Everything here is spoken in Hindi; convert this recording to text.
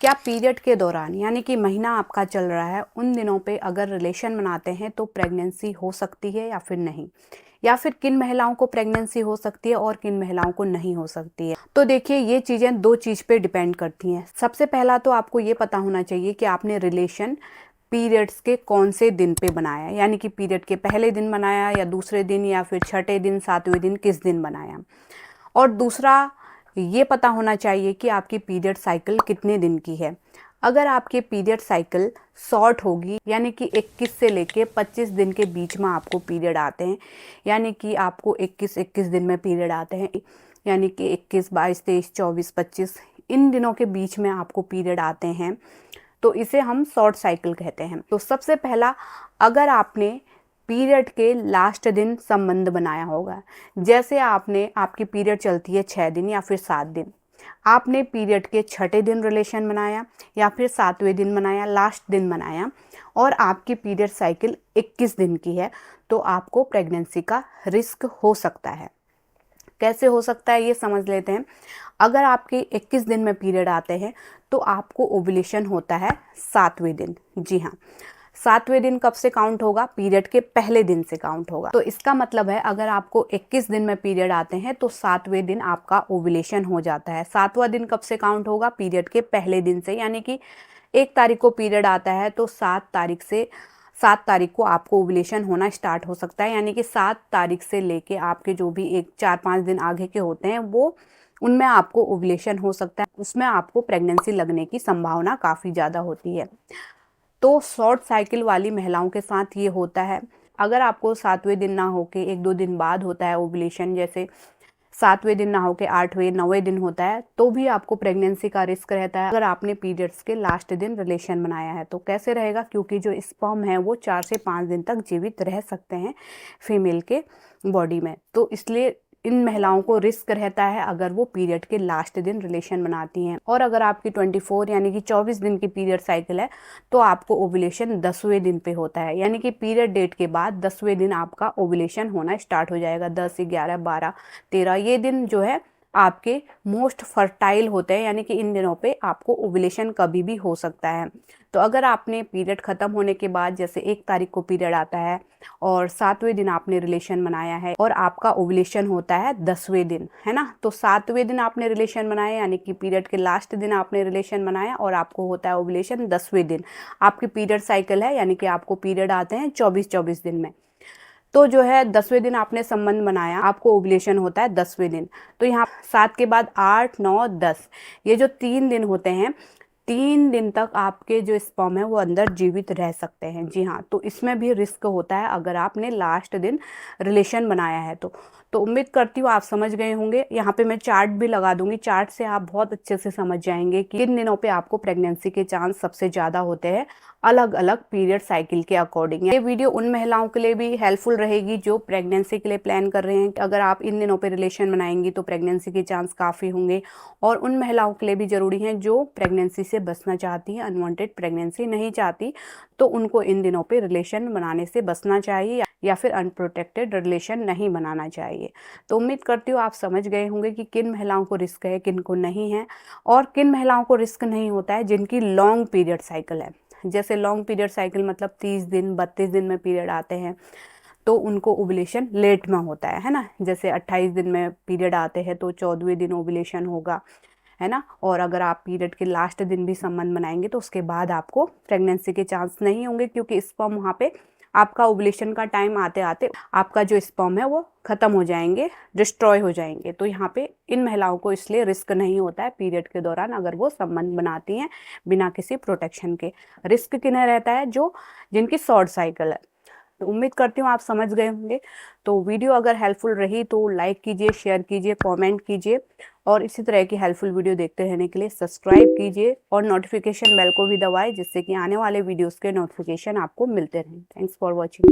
क्या पीरियड के दौरान यानी कि महीना आपका चल रहा है उन दिनों पे अगर रिलेशन बनाते हैं तो प्रेगनेंसी हो सकती है या फिर नहीं, या फिर किन महिलाओं को प्रेगनेंसी हो सकती है और किन महिलाओं को नहीं हो सकती है। तो देखिए, ये चीज़ें दो चीज़ पे डिपेंड करती हैं। सबसे पहला तो आपको ये पता होना चाहिए कि आपने रिलेशन पीरियड्स के कौन से दिन पे बनाया, यानी कि पीरियड के पहले दिन बनाया या दूसरे दिन या फिर छठे दिन, सातवें दिन, किस दिन बनाया। और दूसरा ये पता होना चाहिए कि आपकी पीरियड साइकिल कितने दिन की है। अगर आपके पीरियड साइकिल शॉर्ट होगी, यानी कि 21 से लेके 25 दिन के बीच में आपको पीरियड आते हैं, यानी कि आपको 21 दिन में पीरियड आते हैं, यानी कि 21, 22, 23, 24, 25 इन दिनों के बीच में आपको पीरियड आते हैं, तो इसे हम शॉर्ट साइकिल कहते हैं। तो सबसे पहला, अगर आपने पीरियड के लास्ट दिन संबंध बनाया होगा, जैसे आपकी पीरियड चलती है 6 दिन या फिर 7 दिन, आपने पीरियड के छठे दिन रिलेशन बनाया या फिर सातवें दिन बनाया, लास्ट दिन बनाया, और आपकी पीरियड साइकिल 21 दिन की है, तो आपको प्रेगनेंसी का रिस्क हो सकता है। कैसे हो सकता है ये समझ लेते हैं। अगर आपके 21 दिन में पीरियड आते हैं तो आपको ओव्यूलेशन होता है 7वें दिन। जी हाँ, 7वें दिन कब से काउंट होगा? पीरियड के पहले दिन से काउंट होगा। तो इसका मतलब है अगर आपको 21 दिन में पीरियड आते हैं तो 7वें दिन आपका ओव्यूलेशन हो जाता है। 7वां दिन कब से काउंट होगा? पीरियड के पहले दिन से, यानी कि 1 तारीख को पीरियड आता है तो 7 तारीख को आपको ओव्यूलेशन होना स्टार्ट हो सकता है, यानी कि 7 तारीख से लेके आपके जो भी 4-5 दिन आगे के होते हैं वो उनमें आपको ओव्यूलेशन हो सकता है, उसमें आपको प्रेगनेंसी लगने की संभावना काफ़ी ज़्यादा होती है। तो शॉर्ट साइकिल वाली महिलाओं के साथ ये होता है। अगर आपको 7वें दिन ना होके 1-2 दिन बाद होता है ओव्यूलेशन, जैसे 7वें दिन ना होके 8वें 9वें दिन होता है, तो भी आपको प्रेगनेंसी का रिस्क रहता है अगर आपने पीरियड्स के लास्ट दिन रिलेशन बनाया है। तो कैसे रहेगा? क्योंकि जो स्पर्म है वो 4 से 5 दिन तक जीवित रह सकते हैं फीमेल के बॉडी में, तो इसलिए इन महिलाओं को रिस्क रहता है अगर वो पीरियड के लास्ट दिन रिलेशन बनाती हैं। और अगर आपकी 24 यानी कि 24 दिन की पीरियड साइकिल है तो आपको ओव्यूलेशन 10वें दिन पे होता है, यानी कि पीरियड डेट के बाद 10वें दिन आपका ओव्यूलेशन होना स्टार्ट हो जाएगा। 10, 11, 12, 13 ये दिन जो है आपके मोस्ट फर्टाइल होते हैं, यानी कि इन दिनों पे आपको ओव्यूलेशन कभी भी हो सकता है। तो अगर आपने पीरियड ख़त्म होने के बाद, जैसे 1 तारीख को पीरियड आता है और 7वें दिन आपने रिलेशन बनाया है और आपका ओव्यूलेशन होता है 10वें दिन, है ना, तो 7वें दिन आपने रिलेशन बनाया, यानी कि पीरियड के लास्ट दिन आपने रिलेशन बनाया और आपको होता है ओव्यूलेशन 10वें दिन। आपकी पीरियड साइकिल है, यानी कि आपको पीरियड आते हैं 24-24 दिन में, तो जो है 10वें दिन आपने संबंध बनाया, आपको ओव्यूलेशन होता है 10वें दिन। तो यहाँ 7 के बाद 8, 9, 10 ये जो 3 दिन होते हैं, 3 दिन तक आपके जो स्पर्म है वो अंदर जीवित रह सकते हैं। जी हाँ, तो इसमें भी रिस्क होता है अगर आपने लास्ट दिन रिलेशन बनाया है तो उम्मीद करती हूँ आप समझ गए होंगे। यहाँ पे मैं चार्ट भी लगा दूंगी, चार्ट से आप बहुत अच्छे से समझ जाएंगे कि किन दिनों पे आपको प्रेगनेंसी के चांस सबसे ज़्यादा होते हैं अलग अलग पीरियड साइकिल के अकॉर्डिंग। ये वीडियो उन महिलाओं के लिए भी हेल्पफुल रहेगी जो प्रेगनेंसी के लिए प्लान कर रहे हैं। अगर आप इन दिनों पे रिलेशन बनाएंगी तो प्रेगनेंसी के चांस काफ़ी होंगे, और उन महिलाओं के लिए भी ज़रूरी है जो प्रेगनेंसी से बचना चाहती हैं, अनवांटेड प्रेगनेंसी नहीं चाहती, तो उनको इन दिनों पे रिलेशन बनाने से बचना चाहिए या फिर अनप्रोटेक्टेड रिलेशन नहीं बनाना चाहिए। तो उम्मीद करती हूँ आप समझ गए होंगे कि किन महिलाओं को रिस्क है, किन को नहीं है, और किन महिलाओं को रिस्क नहीं होता है जिनकी लॉन्ग पीरियड साइकिल है। जैसे लॉन्ग पीरियड साइकिल मतलब 30 दिन 32 दिन में पीरियड आते हैं तो उनको ओव्यूलेशन लेट में होता है ना। जैसे 28 दिन में पीरियड आते हैं तो 14वें दिन ओव्यूलेशन होगा, है ना। और अगर आप पीरियड के लास्ट दिन भी संबंध बनाएंगे तो उसके बाद आपको प्रेगनेंसी के चांस नहीं होंगे, क्योंकि स्पर्म वहाँ पे आपका ओव्यूलेशन का टाइम आते आते आपका जो स्पर्म है वो ख़त्म हो जाएंगे, डिस्ट्रॉय हो जाएंगे। तो यहाँ पे इन महिलाओं को इसलिए रिस्क नहीं होता है पीरियड के दौरान अगर वो संबंध बनाती हैं बिना किसी प्रोटेक्शन के। रिस्क किन्हें रहता है? जिनकी शॉर्ट साइकिल है। तो उम्मीद करती हूँ आप समझ गए होंगे। तो वीडियो अगर हेल्पफुल रही तो लाइक कीजिए, शेयर कीजिए, कमेंट कीजिए, और इसी तरह की हेल्पफुल वीडियो देखते रहने के लिए सब्सक्राइब कीजिए और नोटिफिकेशन बेल को भी दबाएं, जिससे कि आने वाले वीडियोस के नोटिफिकेशन आपको मिलते रहें। Thanks for watching.